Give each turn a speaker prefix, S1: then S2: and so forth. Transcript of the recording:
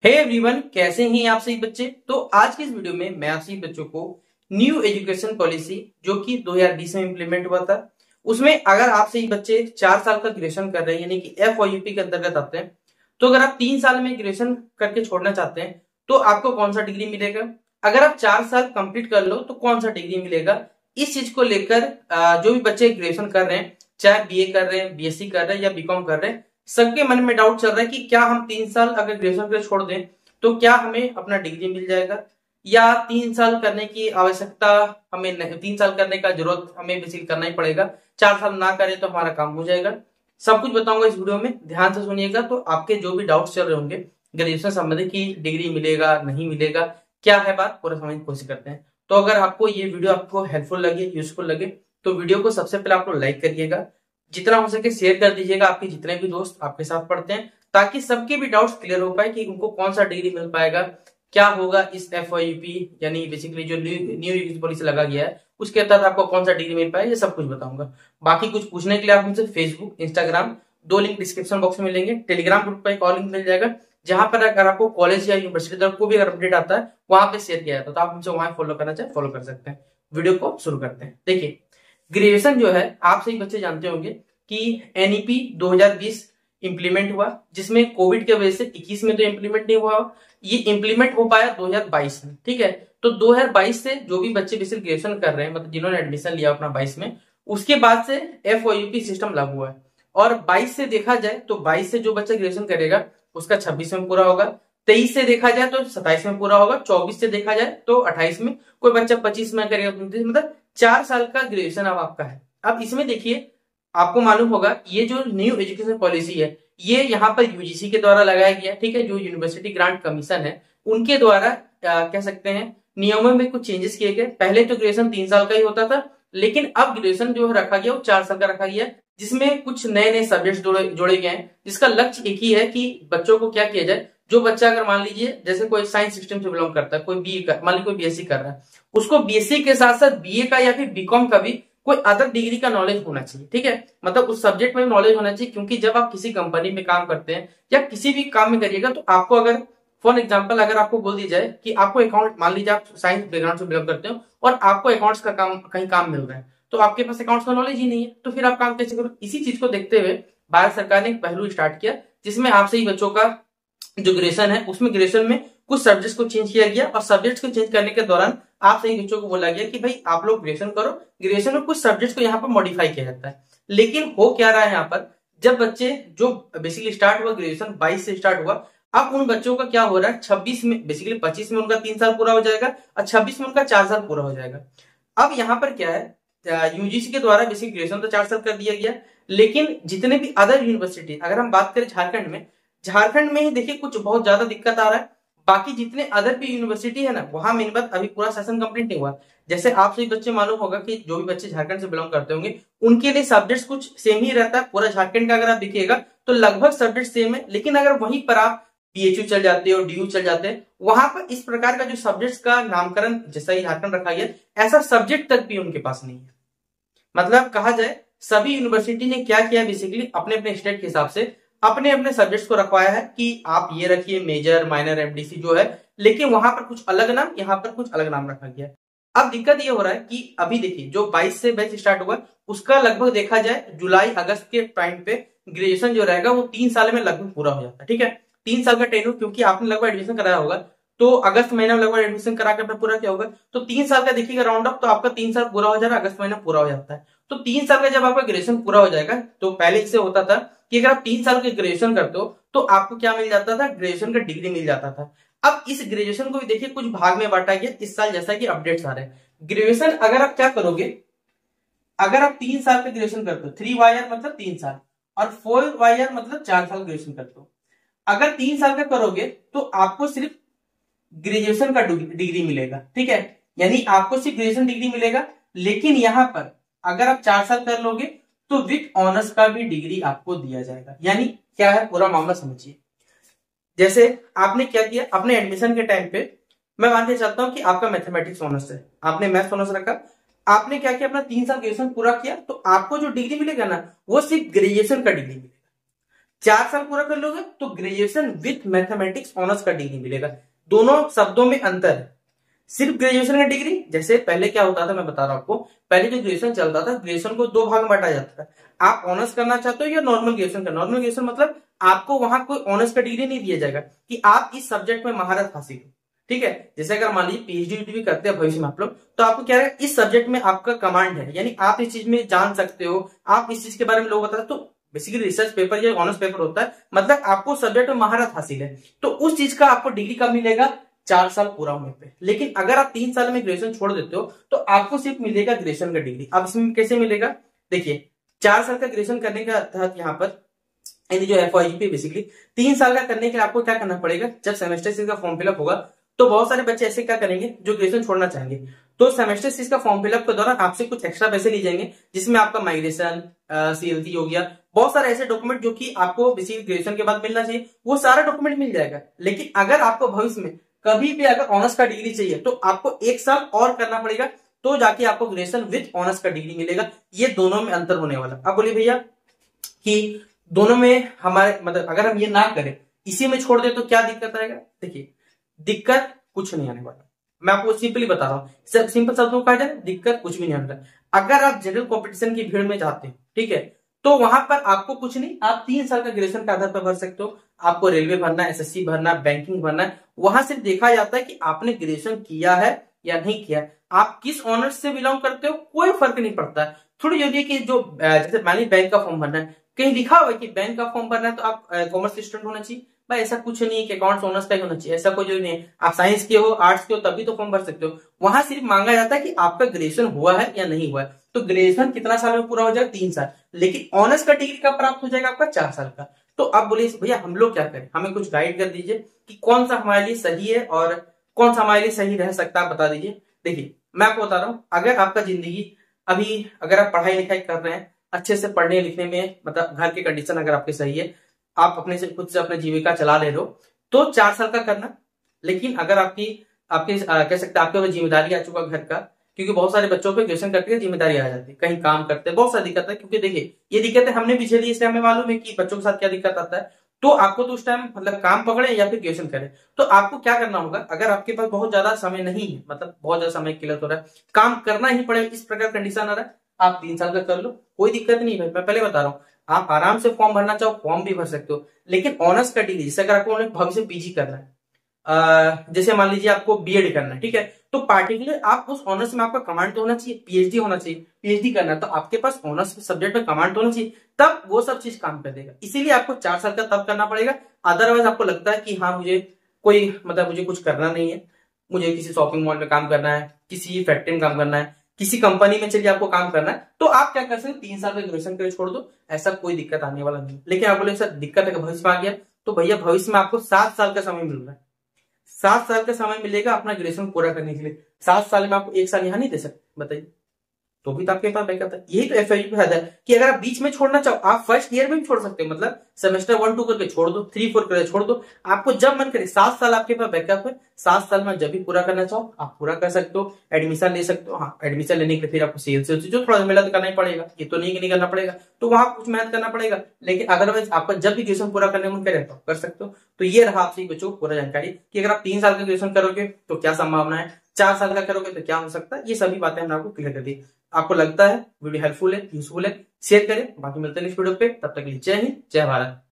S1: Hey everyone, कैसे हैं आप सभी बच्चे। तो आज की इस वीडियो में मैं आप सभी बच्चों को न्यू एजुकेशन पॉलिसी जो कि 2020 में इंप्लीमेंट हुआ था, उसमें अगर आप सभी बच्चे 4 साल का ग्रेजुएशन कर रहे हैं यानी कि FYUP के अंतर्गत आते हैं, तो अगर आप 3 साल में ग्रेजुएशन करके छोड़ना चाहते हैं तो आपको कौन सा डिग्री मिलेगा। अगर आप 4 साल कंप्लीट कर लो तो कौन सा डिग्री मिलेगा। इस चीज को लेकर जो भी बच्चे ग्रेजुएशन कर रहे हैं, चाहे BA कर रहे हैं, BSc कर रहे हैं या BCom कर रहे हैं, सबके मन में डाउट चल रहा है कि क्या हम 3 साल अगर ग्रेजुएशन कर छोड़ दें तो क्या हमें अपना डिग्री मिल जाएगा, या 3 साल करने की आवश्यकता हमें नहीं, 3 साल करने का जरूरत हमें बेसिकली करना ही पड़ेगा, 4 साल ना करें तो हमारा काम हो जाएगा। सब कुछ बताऊंगा इस वीडियो में, ध्यान से सुनिएगा। तो आपके जो भी डाउट्स चल रहे होंगे ग्रेजुएशन संबंधित की डिग्री मिलेगा नहीं मिलेगा, क्या है बात, पूरा समझने की कोशिश करते हैं। तो अगर आपको ये वीडियो आपको हेल्पफुल लगे, यूजफुल लगे, तो वीडियो को सबसे पहले आप लोग लाइक करिएगा, जितना हो सके शेयर कर दीजिएगा आपके जितने भी दोस्त आपके साथ पढ़ते हैं, ताकि सबके भी डाउट्स क्लियर हो पाए कि उनको कौन सा डिग्री मिल पाएगा, क्या होगा इस FYUP यानी बेसिकली जो न्यू एजुकेशन पॉलिसी लगा गया है उसके तहत आपको कौन सा डिग्री मिल पाएगा, ये सब कुछ बताऊंगा। बाकी कुछ पूछने के लिए आप मुझसे Facebook, Instagram, 2 link description box में मिलेंगे। टेलीग्राम ग्रुप पर एक और लिंक मिल जाएगा, जहां पर अगर आपको कॉलेज या यूनिवर्सिटी तरफ को भी अगर अपडेट आता है वहां पे शेयर किया जाता है, तो आप हमसे वहां फॉलो करना चाहे फॉलो कर सकते हैं। वीडियो को शुरू करते हैं। देखिए, ग्रेजुएशन जो है आप सही बच्चे जानते होंगे कि NEP 2020 इंप्लीमेंट हुआ, जिसमें कोविड की वजह से 21 में तो इंप्लीमेंट नहीं हुआ, ये इंप्लीमेंट हो पाया 2022 में। ठीक है, तो 2022 से जो भी बच्चे बेसिक ग्रेजुएशन कर रहे हैं, मतलब जिन्होंने एडमिशन लिया अपना 22 में, उसके बाद से FYUP सिस्टम लागू हुआ है। और 22 से देखा जाए तो 22 से जो बच्चा ग्रेजुएशन करेगा उसका 26 में पूरा होगा, 23 से देखा जाए तो 27 में पूरा होगा, 24 से देखा जाए तो 28 में, कोई बच्चा 25 में करेगा, मतलब 4 साल का ग्रेजुएशन अब आपका है। अब इसमें देखिए, आपको मालूम होगा ये जो न्यू एजुकेशन पॉलिसी है ये यहाँ पर UGC के द्वारा लगाया गया, ठीक है, जो यूनिवर्सिटी ग्रांट कमीशन है उनके द्वारा कह सकते हैं नियमों में कुछ चेंजेस किए गए। पहले तो ग्रेजुएशन 3 साल का ही होता था, लेकिन अब ग्रेजुएशन जो रखा गया वो 4 साल का रखा गया, जिसमें कुछ नए नए सब्जेक्ट जोड़े गए हैं, जिसका लक्ष्य एक ही है कि बच्चों को क्या किया जाए। जो बच्चा अगर मान लीजिए जैसे कोई साइंस स्ट्रीम से बिलोंग करता है, कोई BE का, मान लीजिए कोई BSc कर रहा है, उसको BSc के साथ साथ BA का या फिर BCom का भी कोई अदर डिग्री का नॉलेज होना चाहिए। ठीक है, मतलब उस सब्जेक्ट में नॉलेज होना चाहिए, क्योंकि जब आप किसी कंपनी में काम करते हैं या किसी भी काम में करिएगा तो आपको अगर फॉर एग्जांपल अगर आपको बोल दी जाए कि आपको अकाउंट, मान लीजिए आप साइंस बैकग्राउंड से बिलोंग करते हो और आपको अकाउंट्स का काम कहीं काम मिल रहा है, तो आपके पास अकाउंट्स का नॉलेज ही नहीं है, तो फिर आप काम कैसे करो। इसी चीज को देखते हुए भारत सरकार ने एक पहलू स्टार्ट किया, जिसमें आपसे ही बच्चों का जो ग्रेजुएशन है उसमें ग्रेजुएशन में कुछ सब्जेक्ट्स को चेंज किया गया, और सब्जेक्ट्स को चेंज करने के दौरान आप सही बच्चों को बोला गया कि भाई आप लोग ग्रेजुएशन करो, ग्रेजुएशन में कुछ सब्जेक्ट्स को यहाँ पर मॉडिफाई किया जाता है। लेकिन हो क्या रहा है यहाँ पर, जब बच्चे जो बेसिकली स्टार्ट हुआ ग्रेजुएशन 22 से स्टार्ट हुआ, अब उन बच्चों का क्या हो रहा है 26 में, बेसिकली 25 में उनका 3 साल पूरा हो जाएगा और 26 में उनका 4 साल पूरा हो जाएगा। अब यहाँ पर क्या है, UGC के द्वारा बेसिक ग्रेजुएशन तो 4 साल कर दिया गया, लेकिन जितने भी अदर यूनिवर्सिटी, अगर हम बात करें झारखंड में ही देखिए कुछ बहुत ज्यादा दिक्कत आ रहा है। बाकी जितने अदर भी यूनिवर्सिटी है ना, वहां मेन बात अभी पूरा सेशन कंप्लीट नहीं हुआ। जैसे आप सभी बच्चे मालूम होगा कि जो भी बच्चे झारखंड से बिलोंग करते होंगे उनके लिए सब्जेक्ट्स कुछ सेम ही रहता है। पूरा झारखंड का अगर आप देखिएगा तो लगभग सब्जेक्ट सेम है, लेकिन अगर वहीं पर आप PHU चल जाते हो, DU चल जाते हैं, वहां पर इस प्रकार का जो सब्जेक्ट्स का नामकरण जैसा ही झारखंड रखा गया, ऐसा सब्जेक्ट तक भी उनके पास नहीं है। मतलब कहा जाए सभी यूनिवर्सिटी ने क्या किया, बेसिकली अपने अपने स्टेट के हिसाब से अपने अपने सब्जेक्ट्स को रखवाया है कि आप ये रखिए मेजर, माइनर, MDC जो है, लेकिन वहां पर कुछ अलग नाम, यहाँ पर कुछ अलग नाम रखा गया। अब दिक्कत ये हो रहा है कि अभी देखिए जो 22 से बैच स्टार्ट हुआ उसका लगभग देखा जाए जुलाई अगस्त के टाइम पे ग्रेजुएशन जो रहेगा वो 3 साल में लगभग पूरा हो जाता है। ठीक है, 3 साल का टेन्योर, क्योंकि आपने लगभग एडमिशन कराया होगा तो अगस्त महीना में लगभग एडमिशन करा के अपना पूरा किया होगा, तो 3 साल का देखिएगा राउंड अप, तो आपका 3 साल पूरा हो जाएगा, अगस्त महीना पूरा हो जाता है। तो 3 साल का जब आपका ग्रेजुएशन पूरा हो जाएगा, तो पहले इससे होता था कि अगर आप 3 साल के ग्रेजुएशन करते हो तो आपको क्या मिल जाता था, ग्रेजुएशन का डिग्री मिल जाता था। अब इस ग्रेजुएशन को भी देखिए कुछ भाग में बांटा गया इस साल, जैसा कि अपडेट्स आ रहे हैं। ग्रेजुएशन अगर आप क्या करोगे, अगर आप 3 साल का ग्रेजुएशन करते हो, 3 मतलब 3 साल, और 4 मतलब 4 साल ग्रेजुएशन करते हो, अगर 3 साल का करोगे तो आपको सिर्फ ग्रेजुएशन का डिग्री मिलेगा। ठीक है, यानी आपको सिर्फ ग्रेजुएशन डिग्री मिलेगा, लेकिन यहां पर अगर आप 4 साल कर लोगे तो विथ ऑनर्स का भी डिग्री आपको दिया जाएगा। यानी क्या है पूरा मामला समझिए। जैसे आपने क्या किया, अपने एडमिशन के टाइम पे मैं मानते चाहता हूं कि आपका मैथमेटिक्स ऑनर्स है, आपने मैथ्स ऑनर्स रखा, आपने क्या किया अपना 3 साल ग्रेजुएशन पूरा किया, तो आपको जो डिग्री मिलेगा ना वो सिर्फ ग्रेजुएशन का डिग्री मिलेगा। 4 साल पूरा कर लोगे तो ग्रेजुएशन विथ मैथमेटिक्स ऑनर्स का डिग्री मिलेगा। दोनों शब्दों में अंतर है। सिर्फ ग्रेजुएशन का डिग्री, जैसे पहले क्या होता था मैं बता रहा हूं आपको, पहले जो ग्रेजुएशन चलता था, ग्रेजुएशन को 2 भाग में बांटा जाता था। आप ऑनर्स करना चाहते हो या नॉर्मल ग्रेजुएशन का। नॉर्मल ग्रेजुएशन मतलब आपको वहां कोई ऑनर्स का डिग्री नहीं दिया जाएगा कि आप इस सब्जेक्ट में महारत हासिल हो, ठीक है। जैसे अगर मान लीजिए पीएचडी भी करते हैं भविष्य में आप लोग, तो आपको क्या है, इस सब्जेक्ट में आपका कमांड है, यानी आप इस चीज में जान सकते हो, आप इस चीज के बारे में लोग बताते हैं। तो बेसिकली रिसर्च पेपर या ऑनर्स पेपर होता है, मतलब आपको सब्जेक्ट में महारत हासिल है, तो उस चीज का आपको डिग्री कब मिलेगा, 4 साल पूरा होने पे। लेकिन अगर आप 3 साल में ग्रेजुएशन छोड़ देते हो तो आपको सिर्फ मिलेगा ग्रेजुएशन का डिग्री। अब इसमें कैसे मिलेगा, देखिए 4 साल का ग्रेजुएशन करने का तहत यहाँ पर यानी जो एफवाईजीपी बेसिकली 3 साल का करने के लिए आपको क्या करना पड़ेगा, जब सेमेस्टर सीरीज का फॉर्म फिलअप होगा तो बहुत सारे बच्चे ऐसे क्या करेंगे जो ग्रेजुएशन छोड़ना चाहेंगे, तो सेमेस्टर सीरीज का फॉर्म फिलअप के दौरान आपसे कुछ एक्स्ट्रा पैसे लिए जाएंगे, जिसमें आपका माइग्रेशन, सीएलसी हो गया, बहुत सारे ऐसे डॉक्यूमेंट जो कि आपको बेसिकली ग्रेजुएशन के बाद मिलना चाहिए, वो सारा डॉक्यूमेंट मिल जाएगा। लेकिन अगर आपको भविष्य में कभी भी अगर ऑनर्स का डिग्री चाहिए तो आपको 1 साल और करना पड़ेगा, तो जाके आपको ग्रेजुएशन विथ ऑनर्स का डिग्री मिलेगा। ये दोनों में अंतर होने वाला। अब बोलिए भैया कि दोनों में हमारे मतलब अगर हम ये ना करें, इसी में छोड़ दे तो क्या दिक्कत आएगा। देखिए दिक्कत कुछ नहीं आने वाला, मैं आपको सिंपली बता रहा हूँ, सिंपल शब्दों में कहा जाए दिक्कत कुछ भी नहीं आने वाला। अगर आप जनरल कॉम्पिटिशन की भीड़ में जाते हैं, ठीक है, तो वहां पर आपको कुछ नहीं, आप 3 साल का ग्रेजुएशन के आधार पर भर सकते हो। आपको रेलवे भरना है, एसएससी भरना है, बैंकिंग भरना है, वहां सिर्फ देखा जाता है कि आपने ग्रेजुएशन किया है या नहीं किया है, आप किस ऑनर्स से बिलोंग करते हो, कोई फर्क नहीं पड़ता है। थोड़ी जरूरी है कि जो जैसे मान लीजिए बैंक का फॉर्म भरना है, कहीं लिखा हुआ है कि बैंक का फॉर्म भरना है तो आप कॉमर्स स्टूडेंट होना चाहिए, भाई ऐसा कुछ नहीं है कि अकाउंट्स ऑनर्स का ही होना चाहिए, ऐसा कोई जो नहीं है। आप साइंस के हो, आर्ट्स के हो, तभी तो फॉर्म भर सकते हो। वहां सिर्फ मांगा जाता है कि आपका ग्रेजुएशन हुआ है या नहीं हुआ है। तो ग्रेजुएशन कितना साल में पूरा हो जाएगा, 3 साल। लेकिन ऑनर्स का डिग्री कब प्राप्त हो जाएगा, आपका 4 साल का। तो अब बोलिए भैया हम लोग क्या करें, हमें कुछ गाइड कर दीजिए कि कौन सा हमारे लिए सही है और कौन सा हमारे लिए सही रह सकता है, बता दीजिए। देखिए मैं आपको बता रहा हूँ, अगर आपका जिंदगी अभी अगर आप पढ़ाई लिखाई कर रहे हैं, अच्छे से पढ़ने लिखने में मतलब घर की कंडीशन अगर आपकी सही है, आप अपने से खुद से अपने जीविका चला ले रहे हो, तो 4 साल का करना। लेकिन अगर आपकी आपके कह सकते हैं आपके ऊपर जिम्मेदारी आ चुका घर का, क्योंकि बहुत सारे बच्चों पे ग्रेजुएशन करके जिम्मेदारी आ जाती है, कहीं काम करते हैं, बहुत सारी दिक्कत है। क्योंकि देखिए ये दिक्कतें हमने भी झेली, इसलिए हमें मालूम है कि बच्चों के साथ क्या दिक्कत आता है। तो आपको तो उस टाइम मतलब काम पकड़े या फिर ग्रेजुएशन करें, तो आपको क्या करना होगा, अगर आपके पास बहुत ज्यादा समय नहीं है, मतलब बहुत ज्यादा समय किलत हो रहा है, काम करना ही पड़े, इस प्रकार कंडीशन आ रहा है, आप 3 साल का कर लो, कोई दिक्कत नहीं है। मैं पहले बता रहा हूँ, आप आराम से फॉर्म भरना चाहो फॉर्म भी भर सकते हो। लेकिन ऑनर्स का डिग्री, जैसे अगर आपको भविष्य में पीजी करना है, जैसे मान लीजिए आपको बीएड करना है, ठीक है, तो पार्टिकुलर आप उस ऑनर्स में आपका कमांड तो होना चाहिए, पीएचडी होना चाहिए। पीएचडी करना है तो आपके पास ऑनर्स सब्जेक्ट में कमांड तो होना चाहिए, तब वो सब चीज काम कर देगा। इसीलिए आपको 4 साल का तब करना पड़ेगा। अदरवाइज आपको लगता है कि हाँ मुझे कोई मतलब मुझे कुछ करना नहीं है, मुझे किसी शॉपिंग मॉल में काम करना है, किसी फैक्ट्री में काम करना है, किसी कंपनी में चलिए आपको काम करना है, तो आप क्या कर सकते हैं, 3 साल का ग्रेजुएशन करके छोड़ दो, ऐसा कोई दिक्कत आने वाला नहीं। लेकिन आप बोले सर दिक्कत है भविष्य में आ गया, तो भैया भविष्य में आपको 7 साल का समय मिल रहा है, 7 साल का समय मिलेगा अपना ग्रेजुएशन पूरा करने के लिए। 7 साल में आपको 1 साल यहाँ नहीं दे सकते, बताइए, तो भी तो आपके पास बैकअप है। यही तो एफआईयू का फायदा है कि अगर आप बीच में छोड़ना चाहो, आप फर्स्ट ईयर में भी छोड़ सकते हो, मतलब सेमेस्टर 1 2 करके छोड़ दो, 3 4 करके छोड़ दो, आपको जब मन करे। 7 साल आपके पास बैकअप है, 7 साल में जब भी पूरा करना चाहो आप पूरा कर सकते हो, एडमिशन ले सकते हो। हाँ एडमिशन लेने के लिए फिर आपको सीएलसी जो थोड़ा मेहनत करना ही पड़ेगा, ये तो नहीं कि नहीं करना पड़ेगा, तो वहां कुछ मेहनत करना पड़ेगा। लेकिन अदरवाइज आपका जब भी ग्रेजुएशन पूरा करने मन करे तो कर सकते हो। तो ये रहा आपसे बच्चों को पूरा जानकारी कि अगर आप 3 साल का ग्रेजुएशन करोगे तो क्या संभावना है, 4 साल का करोगे तो क्या हो सकता है, ये सभी बातें हमने आपको क्लियर कर दी। आपको लगता है वीडियो हेल्पफुल है, यूजफुल है, शेयर करें। बाकी मिलते हैं नेक्स्ट वीडियो पे, तब तक के लिए जय हिंद जय भारत।